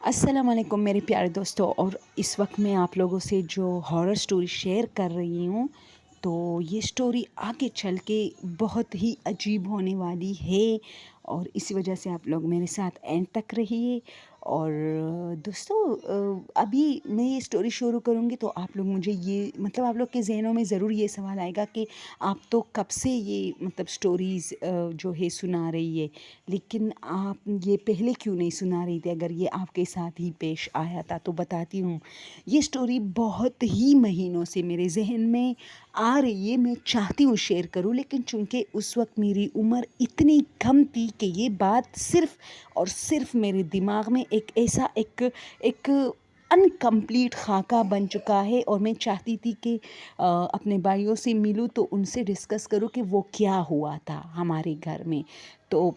السلام علیکم میرے پیارے دوستوں، اور اس وقت میں آپ لوگوں سے جو ہارر سٹوری شیئر کر رہی ہوں، تو یہ سٹوری آگے چل کے بہت ہی عجیب ہونے والی ہے، اور اسی وجہ سے آپ لوگ میرے ساتھ اینڈ تک رہیے۔ اور دوستوں، ابھی میں یہ سٹوری شروع کروں گی تو آپ لوگ مجھے آپ لوگ کے ذہنوں میں ضرور یہ سوال آئے گا کہ آپ تو کب سے یہ سٹوریز جو ہے سنا رہی ہے، لیکن آپ یہ پہلے کیوں نہیں سنا رہی تھی؟ اگر یہ آپ کے ساتھ ہی پیش آیا تھا تو بتاتی ہوں۔ یہ سٹوری بہت ہی مہینوں سے میرے ذہن میں آ رہی ہے، میں چاہتی ہوں شیئر کروں، لیکن چونکہ اس وقت میری عمر اتنی کم تھی کہ یہ بات صرف اور صرف میرے دماغ میں ایک ایسا ایک انکمپلیٹ خاکہ بن چکا ہے، اور میں چاہتی تھی کہ اپنے بھائیوں سے ملوں تو ان سے ڈسکس کروں کہ وہ کیا ہوا تھا ہمارے گھر میں۔ تو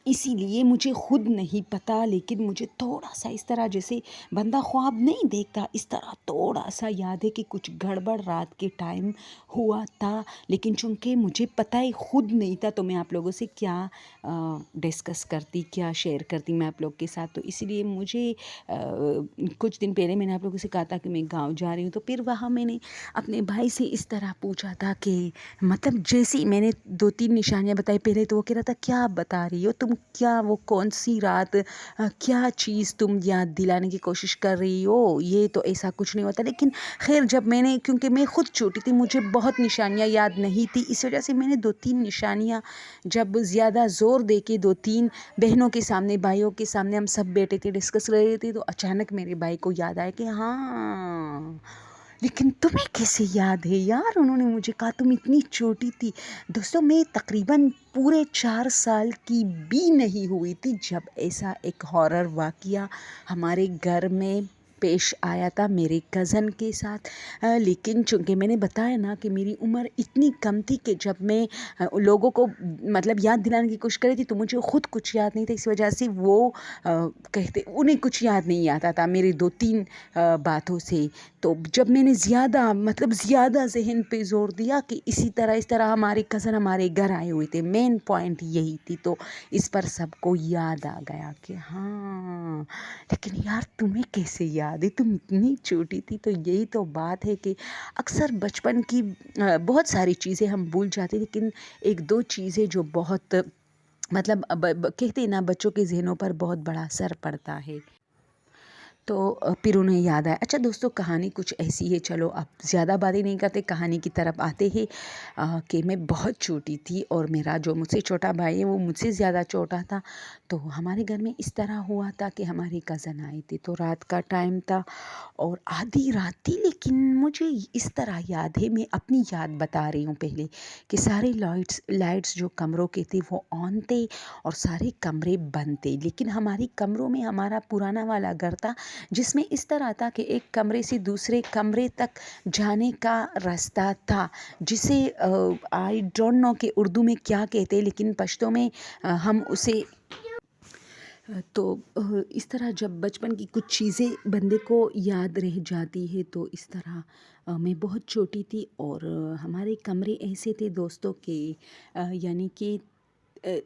اسی لیے مجھے خود نہیں پتہ، لیکن مجھے تھوڑا سا اس طرح جیسے بندہ خواب نہیں دیکھتا، اس طرح تھوڑا سا یاد ہے کہ کچھ گڑبڑ رات کے ٹائم ہوا تھا، لیکن چونکہ مجھے پتہ ہی خود نہیں تھا تو میں آپ لوگوں سے کیا ڈسکس کرتی، کیا شیئر کرتی میں آپ لوگ کے ساتھ۔ تو اسی لیے مجھے کچھ دن پہلے میں نے آپ لوگوں سے کہا تھا کہ میں گاؤں جا رہی ہوں، تو پھر وہاں میں نے اپنے بھائی سے اس طرح پوچھا تھا کہ جیسے ہی میں نے 2-3 نشانیاں بتائی، پہلے تو وہ کہہ رہا تھا کیا بتا رہی ہو تم، کیا وہ کون سی رات، کیا چیز تم یاد دلانے کی کوشش کر رہی ہو، یہ تو ایسا کچھ نہیں ہوتا۔ لیکن خیر، جب میں نے، کیونکہ میں خود چھوٹی تھی، مجھے بہت نشانیاں یاد نہیں تھی، اس وجہ سے میں نے 2-3 نشانیاں جب زیادہ زور دے کے 2-3 بہنوں کے سامنے، بھائیوں کے سامنے ہم سب بیٹھے تھے، ڈسکس کر رہے تھے، تو اچانک میرے بھائی کو یاد آیا کہ ہاں، لیکن تمہیں کیسے یاد ہے یار؟ انہوں نے مجھے کہا تم اتنی چھوٹی تھی۔ دوستوں، میں تقریباً پورے 4 سال کی بھی نہیں ہوئی تھی جب ایسا ایک ہارر واقعہ ہمارے گھر میں پیش آیا تھا میرے کزن کے ساتھ۔ لیکن چونکہ میں نے بتایا نا کہ میری عمر اتنی کم تھی کہ جب میں لوگوں کو یاد دلانے کی کوشش کری تھی تو مجھے خود کچھ یاد نہیں تھا، اس وجہ سے وہ کہتے انہیں کچھ یاد نہیں آتا تھا میری 2-3 باتوں سے۔ تو جب میں نے زیادہ ذہن پہ زور دیا کہ اس طرح ہمارے کزن ہمارے گھر آئے ہوئے تھے، مین پوائنٹ یہی تھی، تو اس پر سب کو یاد آ گیا کہ ہاں، لیکن یار تمہیں کیسے یاد ہے، تم اتنی چھوٹی تھی۔ تو یہی تو بات ہے کہ اکثر بچپن کی بہت ساری چیزیں ہم بھول جاتے، لیکن 1-2 چیزیں جو بہت کہتے ہیں نا، بچوں کے ذہنوں پر بہت بڑا اثر پڑتا ہے۔ تو پھر انہیں یاد آیا۔ اچھا دوستوں، کہانی کچھ ایسی ہے، چلو اب زیادہ باتیں نہیں کرتے، کہانی کی طرف آتے ہیں۔ کہ میں بہت چھوٹی تھی، اور میرا جو مجھ سے چھوٹا بھائی ہے وہ مجھ سے زیادہ چھوٹا تھا۔ تو ہمارے گھر میں اس طرح ہوا تھا کہ ہمارے کزن آئے تھے، تو رات کا ٹائم تھا اور آدھی رات تھی، لیکن مجھے اس طرح یاد ہے، میں اپنی یاد بتا رہی ہوں پہلے، کہ سارے لائٹس جو کمروں کے تھے وہ آن تھے اور سارے کمرے بند تھے، لیکن ہمارے کمروں میں، ہمارا پرانا والا گھر تھا جس میں اس طرح تھا کہ ایک کمرے سے دوسرے کمرے تک جانے کا راستہ تھا، جسے آئی ڈونٹ نو کہ اردو میں کیا کہتے ہیں، لیکن پشتو میں ہم اسے، تو اس طرح جب بچپن کی کچھ چیزیں بندے کو یاد رہ جاتی ہے، تو اس طرح میں بہت چھوٹی تھی، اور ہمارے کمرے ایسے تھے دوستوں کہ یعنی کہ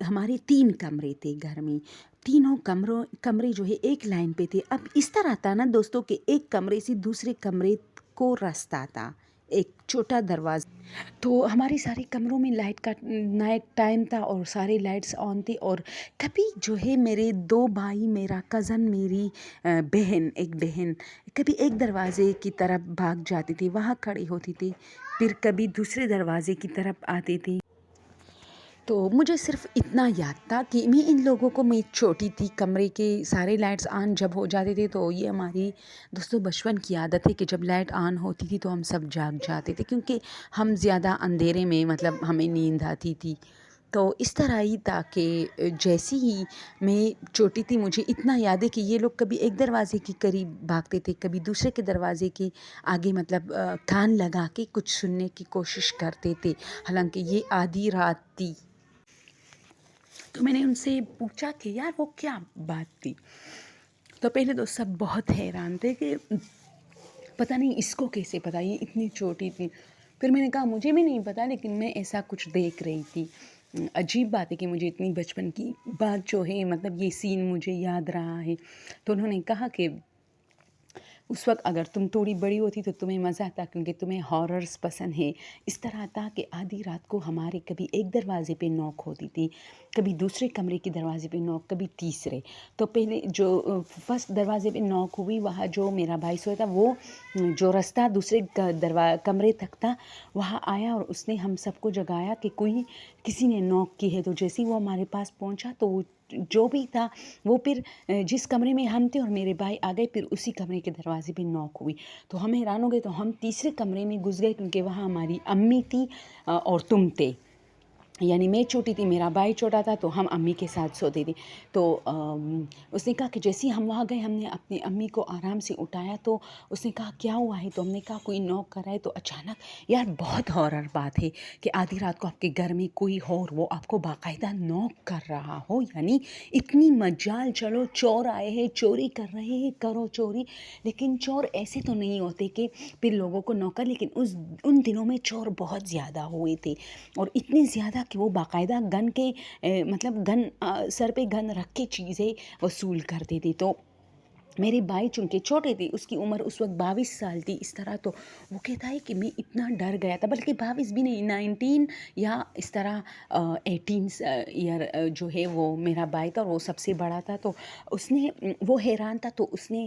ہمارے 3 کمرے تھے گھر میں، تینوں کمرے جو ہے ایک لائن پہ تھے۔ اب اس طرح تھا نا دوستوں کہ ایک کمرے سے دوسرے کمرے کو راستہ تھا، ایک چھوٹا دروازہ۔ تو ہمارے سارے کمروں میں نائٹ ٹائم تھا اور سارے لائٹس آن تھے، اور کبھی جو ہے میرے 2 بھائی، میرا کزن، میری ایک بہن کبھی ایک دروازے کی طرف بھاگ جاتی تھی، وہاں کھڑی ہوتی تھی، پھر کبھی دوسرے دروازے کی طرف آتے تھے۔ تو مجھے صرف اتنا یاد تھا کہ میں ان لوگوں کو، میں چھوٹی تھی، کمرے کے سارے لائٹس آن جب ہو جاتے تھے، تو یہ ہماری دوستوں بچپن کی عادت ہے کہ جب لائٹ آن ہوتی تھی تو ہم سب جاگ جاتے تھے، کیونکہ ہم زیادہ اندھیرے میں ہمیں نیند آتی تھی۔ تو اس طرح ہی تھا کہ جیسی ہی میں چھوٹی تھی، مجھے اتنا یاد ہے کہ یہ لوگ کبھی ایک دروازے کے قریب بھاگتے تھے، کبھی دوسرے کے دروازے کے آگے کان لگا کے کچھ سننے کی کوشش کرتے تھے، حالانکہ یہ آدھی رات تھی۔ تو میں نے ان سے پوچھا کہ یار وہ کیا بات تھی؟ تو پہلے تو سب بہت حیران تھے کہ پتہ نہیں اس کو کیسے پتہ، یہ اتنی چھوٹی تھی۔ پھر میں نے کہا مجھے بھی نہیں پتہ، لیکن میں ایسا کچھ دیکھ رہی تھی۔ عجیب بات ہے کہ مجھے اتنی بچپن کی بات جو ہے مطلب یہ سین مجھے یاد رہا ہے۔ تو انہوں نے کہا کہ اس وقت اگر تم تھوڑی بڑی ہوتی تو تمہیں مزہ آتا کیونکہ تمہیں ہاررز پسند ہے۔ اس طرح تھا کہ آدھی رات کو ہمارے کبھی ایک دروازے پہ نوک ہوتی تھی، کبھی دوسرے کمرے کے دروازے پہ نوک، کبھی تیسرے۔ تو پہلے جو فرسٹ دروازے پہ نوک ہوئی، وہاں جو میرا بھائی سویا تھا وہ جو رستہ دوسرے کمرے تک تھا وہاں آیا اور اس نے ہم سب کو جگایا کہ کسی نے نوک کی ہے۔ تو جیسے ہی وہ ہمارے پاس پہنچا تو وہ جو بھی تھا وہ پھر جس کمرے میں ہم تھے اور میرے بھائی آ گئے، پھر اسی کمرے کے دروازے پہ نوک ہوئی تو ہم حیران ہو گئے، تو ہم تیسرے کمرے میں گھس گئے کیونکہ وہاں ہماری امی تھی اور تم تھے، یعنی میں چھوٹی تھی، میرا بھائی چھوٹا تھا، تو ہم امی کے ساتھ سوتے تھے۔ تو اس نے کہا کہ جیسے ہی ہم وہاں گئے ہم نے اپنی امی کو آرام سے اٹھایا، تو اس نے کہا کیا ہوا ہے؟ تو ہم نے کہا کوئی نوک کر رہا ہے۔ تو اچانک یار بہت ہارر بات ہے کہ آدھی رات کو آپ کے گھر میں کوئی ہو اور وہ آپ کو باقاعدہ نوک کر رہا ہو، یعنی اتنی مجال، چلو چور آئے ہیں چوری کر رہے ہیں کرو چوری، لیکن چور ایسے تو نہیں ہوتے کہ پھر لوگوں کو نوک کر، لیکن ان دنوں میں چور بہت زیادہ ہوئے تھے اور اتنے زیادہ کہ وہ باقاعدہ گن کے مطلب گن سر پہ گن رکھ کے چیزیں وصول کرتے تھے۔ تو میرے بھائی چونکہ چھوٹے تھے، اس کی عمر اس وقت 22 سال تھی اس طرح، تو وہ کہتا ہے کہ میں اتنا ڈر گیا تھا، بلکہ 22 بھی نہیں، 19 یا اس طرح 18 ایئر جو ہے وہ میرا بھائی تھا اور وہ سب سے بڑا تھا۔ تو اس نے وہ حیران تھا، تو اس نے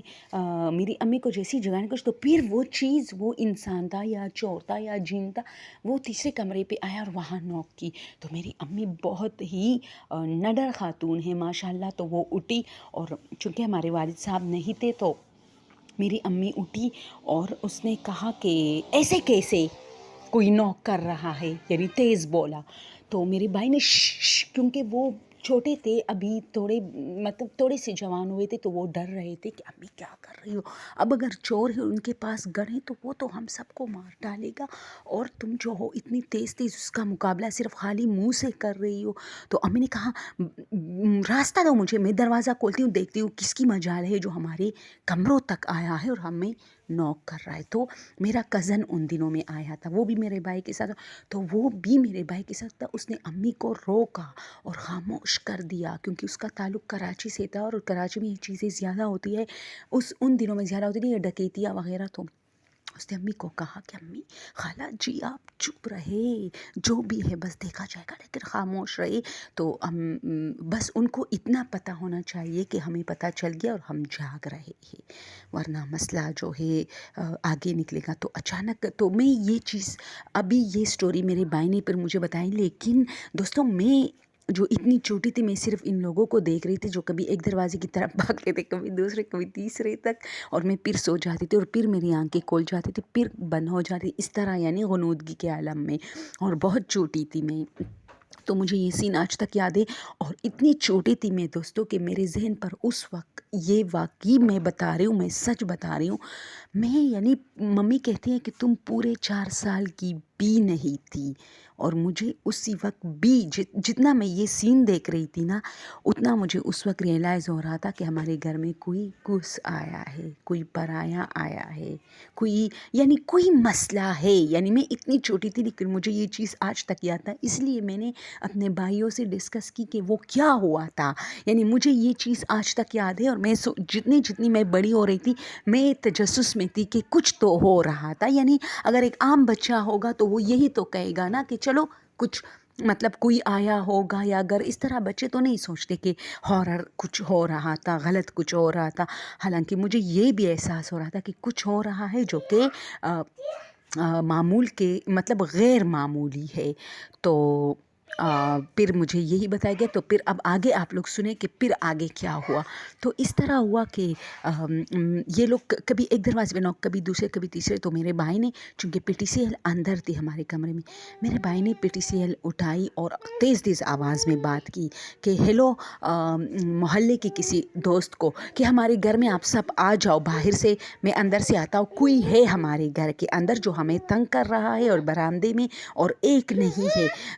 میری امی کو جیسی جگانے کو، تو پھر وہ چیز، وہ انسان تھا یا چور تھا یا جن تھا، وہ تیسرے کمرے پہ آیا اور وہاں نوک کی۔ تو میری امی بہت ہی نڈر خاتون ہے ماشاء اللہ، تو وہ اٹھی اور چونکہ ہمارے والد صاحب نہیں تھے تو میری امی اٹھی اور اس نے کہا کہ ایسے کیسے کوئی نوک کر رہا ہے، یعنی تیز بولا۔ تو میرے بھائی نے کیونکہ وہ چھوٹے تھے ابھی، تھوڑے سے جوان ہوئے تھے، تو وہ ڈر رہے تھے کہ امی کیا کر رہی ہو، اب اگر چور ہے ان کے پاس گن ہے تو وہ تو ہم سب کو مار ڈالے گا، اور تم جو ہو اتنی تیز اس کا مقابلہ صرف خالی منہ سے کر رہی ہو۔ تو امی نے کہا راستہ دو مجھے، میں دروازہ کھولتی ہوں، دیکھتی ہوں کس کی مجال ہے جو ہمارے کمروں تک آیا ہے اور ہمیں نوک کر رہا ہے۔ تو میرا کزن ان دنوں میں آیا تھا، وہ بھی میرے بھائی کے ساتھ، تو وہ بھی میرے بھائی کے ساتھ تھا۔ اس نے امی کو روکا اور خاموش کر دیا کیونکہ اس کا تعلق کراچی سے تھا اور کراچی میں یہ چیزیں زیادہ ہوتی ہے، ان دنوں میں زیادہ ہوتی تھی، یہ ڈکیتیاں وغیرہ۔ تو اس نے امی کو کہا کہ امی، خالہ جی آپ چپ رہے، جو بھی ہے بس دیکھا جائے گا لیکن خاموش رہے۔ تو بس ان کو اتنا پتہ ہونا چاہیے کہ ہمیں پتہ چل گیا اور ہم جاگ رہے ہیں، ورنہ مسئلہ جو ہے آگے نکلے گا۔ تو اچانک تو میں یہ چیز، ابھی یہ سٹوری میرے بھائی نے پھر مجھے بتائی، لیکن دوستوں میں جو اتنی چھوٹی تھی میں صرف ان لوگوں کو دیکھ رہی تھی جو کبھی ایک دروازے کی طرف بھاگتے تھے، کبھی دوسرے، کبھی تیسرے تک، اور میں پھر سو جاتی تھی اور پھر میری آنکھیں کھول جاتی تھی، پھر بند ہو جاتی، اس طرح یعنی غنودگی کے عالم میں، اور بہت چھوٹی تھی میں۔ تو مجھے یہ سین آج تک یاد ہے، اور اتنی چھوٹی تھی میں دوستوں کہ میرے ذہن پر اس وقت یہ واقعی میں بتا رہی ہوں، میں سچ بتا رہی ہوں، میں یعنی ممی کہتی ہیں کہ تم پورے 4 سال کی بھی نہیں تھی، اور مجھے اسی وقت بھی جتنا میں یہ سین دیکھ رہی تھی نا، اتنا مجھے اس وقت ریئلائز ہو رہا تھا کہ ہمارے گھر میں کوئی گھس آیا ہے، کوئی پرایا آیا ہے، کوئی مسئلہ ہے۔ یعنی میں اتنی چھوٹی تھی لیکن مجھے یہ چیز آج تک یاد تھا، اس لیے میں نے اپنے بھائیوں سے ڈسکس کی کہ وہ کیا ہوا تھا، یعنی مجھے یہ چیز آج تک یاد ہے، اور میں جتنی میں بڑی ہو رہی تھی میں تجسس میں تھی کہ کچھ تو ہو رہا تھا۔ یعنی اگر ایک عام بچہ ہوگا تو وہ یہی تو کہے گا نا کہ چلو کچھ مطلب کوئی آیا ہوگا، یا اگر اس طرح بچے تو نہیں سوچتے کہ ہارر کچھ ہو رہا تھا، غلط کچھ ہو رہا تھا، حالانکہ مجھے یہ بھی احساس ہو رہا تھا کہ کچھ ہو رہا ہے جو کہ معمول کے مطلب غیر معمولی ہے۔ تو پھر مجھے یہی بتایا گیا، تو پھر اب آگے آپ لوگ سنیں کہ پھر آگے کیا ہوا۔ تو اس طرح ہوا کہ یہ لوگ کبھی ایک دروازے پہ نوک، کبھی دوسرے، کبھی تیسرے۔ تو میرے بھائی نے، چونکہ PTCL اندر تھی ہمارے کمرے میں، میرے بھائی نے PTCL اٹھائی اور تیز آواز میں بات کی کہ ہیلو محلے کے کسی دوست کو کہ ہمارے گھر میں آپ سب آ جاؤ، باہر سے میں اندر سے آتا ہوں، کوئی ہے ہمارے گھر کے اندر جو ہمیں تنگ کر رہا ہے، اور برآمدے میں اور ایک نہیں ہے،